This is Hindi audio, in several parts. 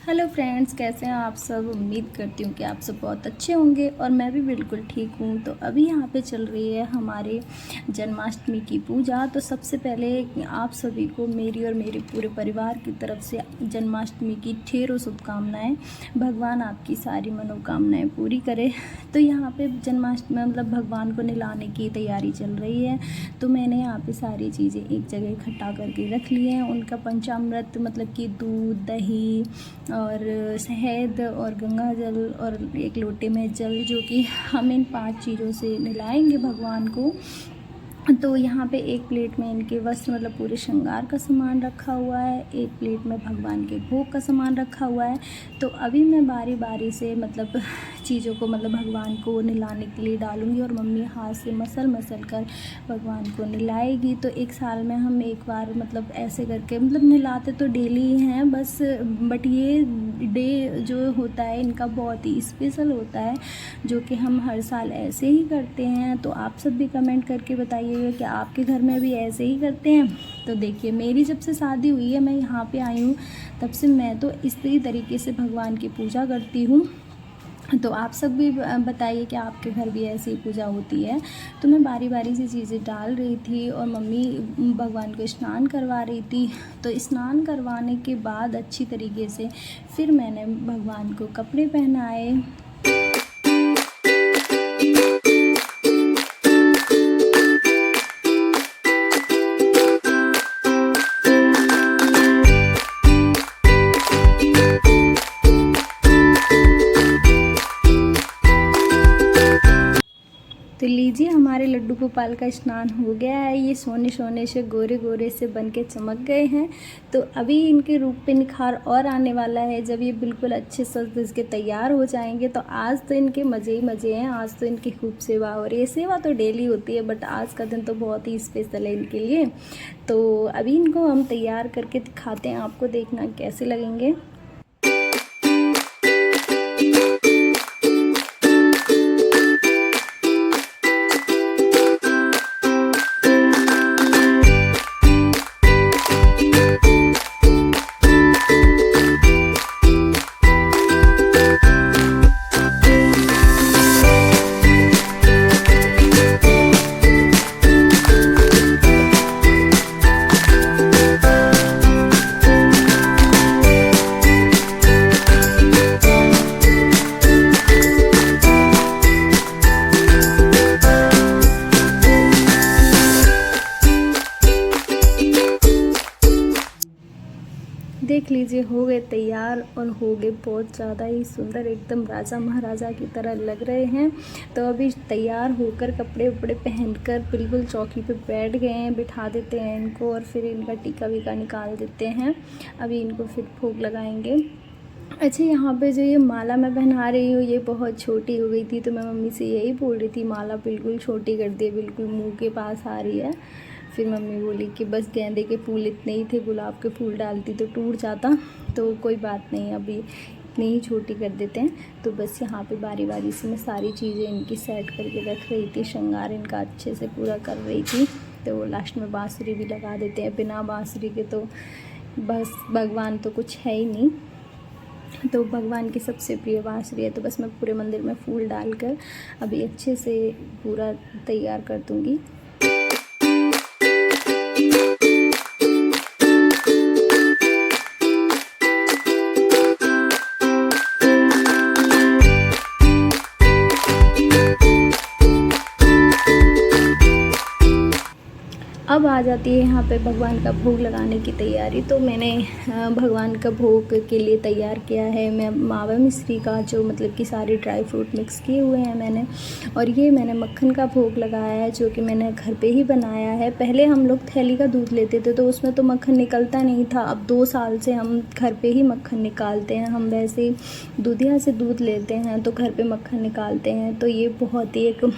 हेलो फ्रेंड्स, कैसे हैं आप सब। उम्मीद करती हूँ कि आप सब बहुत अच्छे होंगे और मैं भी बिल्कुल ठीक हूँ। तो अभी यहाँ पे चल रही है हमारे जन्माष्टमी की पूजा। तो सबसे पहले आप सभी को मेरी और मेरे पूरे परिवार की तरफ से जन्माष्टमी की ढेरों शुभकामनाएं। भगवान आपकी सारी मनोकामनाएं पूरी करे। तो यहाँ पे जन्माष्टमी मतलब भगवान को नहलाने की तैयारी चल रही है। तो मैंने यहाँ पे सारी चीज़ें एक जगह इकट्ठा करके रख ली हैं। उनका पंचामृत मतलब कि दूध, दही और शहद और गंगा जल और एक लोटे में जल, जो कि हम इन 5 चीज़ों से नहलाएंगे भगवान को। तो यहाँ पे एक प्लेट में इनके वस्त्र मतलब पूरे श्रृंगार का सामान रखा हुआ है, एक प्लेट में भगवान के भोग का सामान रखा हुआ है। तो अभी मैं बारी बारी से मतलब चीज़ों को मतलब भगवान को नहलाने के लिए डालूंगी और मम्मी हाथ से मसल मसल कर भगवान को नहलाएगी। तो एक साल में हम एक बार मतलब ऐसे करके मतलब नहलाते तो डेली ही हैं बस, बट ये डे जो होता है इनका बहुत ही स्पेशल होता है, जो कि हम हर साल ऐसे ही करते हैं। तो आप सब भी कमेंट करके बताइएगा कि आपके घर में भी ऐसे ही करते हैं। तो देखिए, मेरी जब से शादी हुई है, मैं यहाँ पे आई हूँ, तब से मैं तो इसी तरीके से भगवान की पूजा करती हूँ। तो आप सब भी बताइए कि आपके घर भी ऐसी पूजा होती है। तो मैं बारी बारी से चीज़ें डाल रही थी और मम्मी भगवान को स्नान करवा रही थी। तो स्नान करवाने के बाद अच्छी तरीके से फिर मैंने भगवान को कपड़े पहनाए। तो लीजिए, हमारे लड्डू गोपाल का स्नान हो गया है। ये सोने सोने से गोरे गोरे से बन के चमक गए हैं। तो अभी इनके रूप पे निखार और आने वाला है जब ये बिल्कुल अच्छे सज धज के तैयार हो जाएंगे। तो आज तो इनके मज़े ही मज़े हैं। आज तो इनकी खूब सेवा हो रही है। सेवा तो डेली होती है, बट आज का दिन तो बहुत ही स्पेशल है इनके लिए। तो अभी इनको हम तैयार करके दिखाते हैं आपको, देखना कैसे लगेंगे। देख लीजिए, हो गए तैयार और हो गए बहुत ज़्यादा ही सुंदर, एकदम राजा महाराजा की तरह लग रहे हैं। तो अभी तैयार होकर कपड़े वपड़े पहनकर बिल्कुल चौकी पे बैठ गए हैं। बिठा देते हैं इनको और फिर इनका टीका वीका निकाल देते हैं। अभी इनको फिर भोग लगाएंगे। अच्छा, यहाँ पे जो ये माला मैं पहना रही हूँ, ये बहुत छोटी हो गई थी। तो मैं मम्मी से यही बोल रही थी, माला बिल्कुल छोटी कर दी, बिल्कुल मुंह के पास आ रही है। फिर मम्मी बोली कि बस गेंदे के फूल इतने ही थे, गुलाब के फूल डालती तो टूट जाता। तो कोई बात नहीं, अभी इतनी ही छोटी कर देते हैं। तो बस यहाँ पे बारी बारी से मैं सारी चीज़ें इनकी सेट करके रख रही थी, श्रृंगार इनका अच्छे से पूरा कर रही थी। तो लास्ट में बाँसुरी भी लगा देते हैं। बिना बाँसुरी के तो बस भगवान तो कुछ है ही नहीं। तो भगवान की सबसे प्रिय बाँसुरी है। तो बस मैं पूरे मंदिर में फूल डालकर अभी अच्छे से पूरा तैयार कर दूँगी। अब आ जाती है यहाँ पे भगवान का भोग लगाने की तैयारी। तो मैंने भगवान का भोग के लिए तैयार किया है मैं मावा मिश्री का, जो मतलब कि सारे ड्राई फ्रूट मिक्स किए हुए हैं मैंने। और ये मैंने मक्खन का भोग लगाया है, जो कि मैंने घर पे ही बनाया है। पहले हम लोग थैली का दूध लेते थे तो उसमें तो मक्खन निकलता नहीं था। अब 2 साल से हम घर पे ही मक्खन निकालते हैं। हम वैसे ही दूधिया से दूध लेते हैं तो घर पे मक्खन निकालते हैं। तो ये बहुत ही एक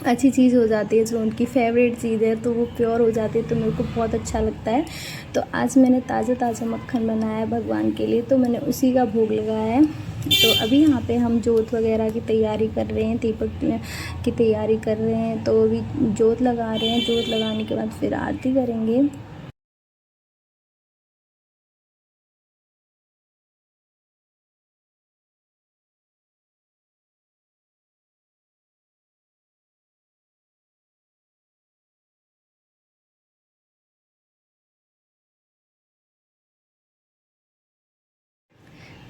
अच्छी चीज़ हो जाती है, जो उनकी फेवरेट चीज़ है तो वो प्योर हो जाती है, तो मेरे को बहुत अच्छा लगता है। तो आज मैंने ताज़ा मक्खन बनाया है भगवान के लिए, तो मैंने उसी का भोग लगाया है। तो अभी यहाँ पे हम जोत वगैरह की तैयारी कर रहे हैं, दीपक की तैयारी कर रहे हैं। तो अभी जोत लगा रहे हैं, जोत लगाने के बाद फिर आरती करेंगे।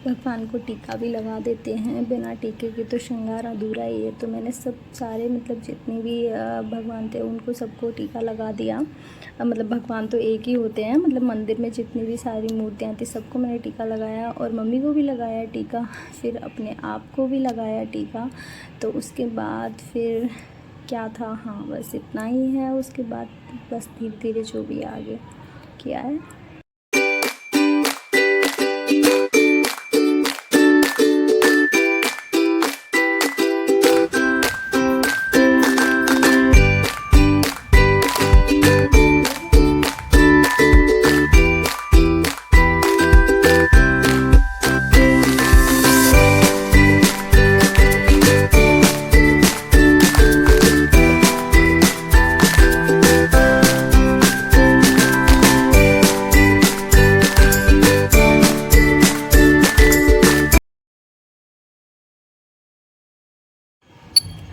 भगवान को टीका भी लगा देते हैं, बिना टीके के तो श्रृंगार अधूरा ही है। तो मैंने सब सारे मतलब जितने भी भगवान थे उनको सबको टीका लगा दिया। मतलब भगवान तो एक ही होते हैं, मतलब मंदिर में जितनी भी सारी मूर्तियाँ थी सबको मैंने टीका लगाया, और मम्मी को भी लगाया टीका, फिर अपने आप को भी लगाया टीका। तो उसके बाद फिर क्या था, हाँ बस इतना ही है। उसके बाद बस धीरे धीरे जो भी आगे किया है।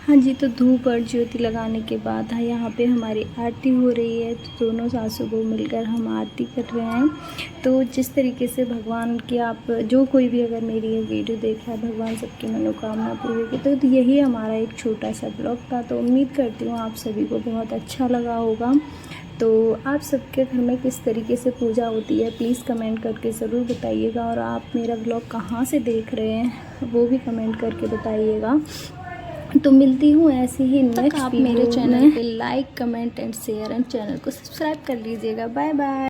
हाँ जी, तो धूप और ज्योति लगाने के बाद यहाँ पे हमारी आरती हो रही है। तो दोनों सासू बहू मिलकर हम आरती कर रहे हैं। तो जिस तरीके से भगवान की आप जो कोई भी अगर मेरी ये वीडियो देख रहा है, भगवान सबकी मनोकामना पूरी की। तो यही हमारा एक छोटा सा ब्लॉग था। तो उम्मीद करती हूँ आप सभी को बहुत अच्छा लगा होगा। तो आप सबके घर में किस तरीके से पूजा होती है प्लीज़ कमेंट करके ज़रूर बताइएगा। और आप मेरा ब्लॉग कहाँ से देख रहे हैं वो भी कमेंट करके बताइएगा। तो मिलती हूँ ऐसे ही नेक्स्ट। आप मेरे चैनल पे like comment and share and channel को सब्सक्राइब कर लीजिएगा। Bye bye.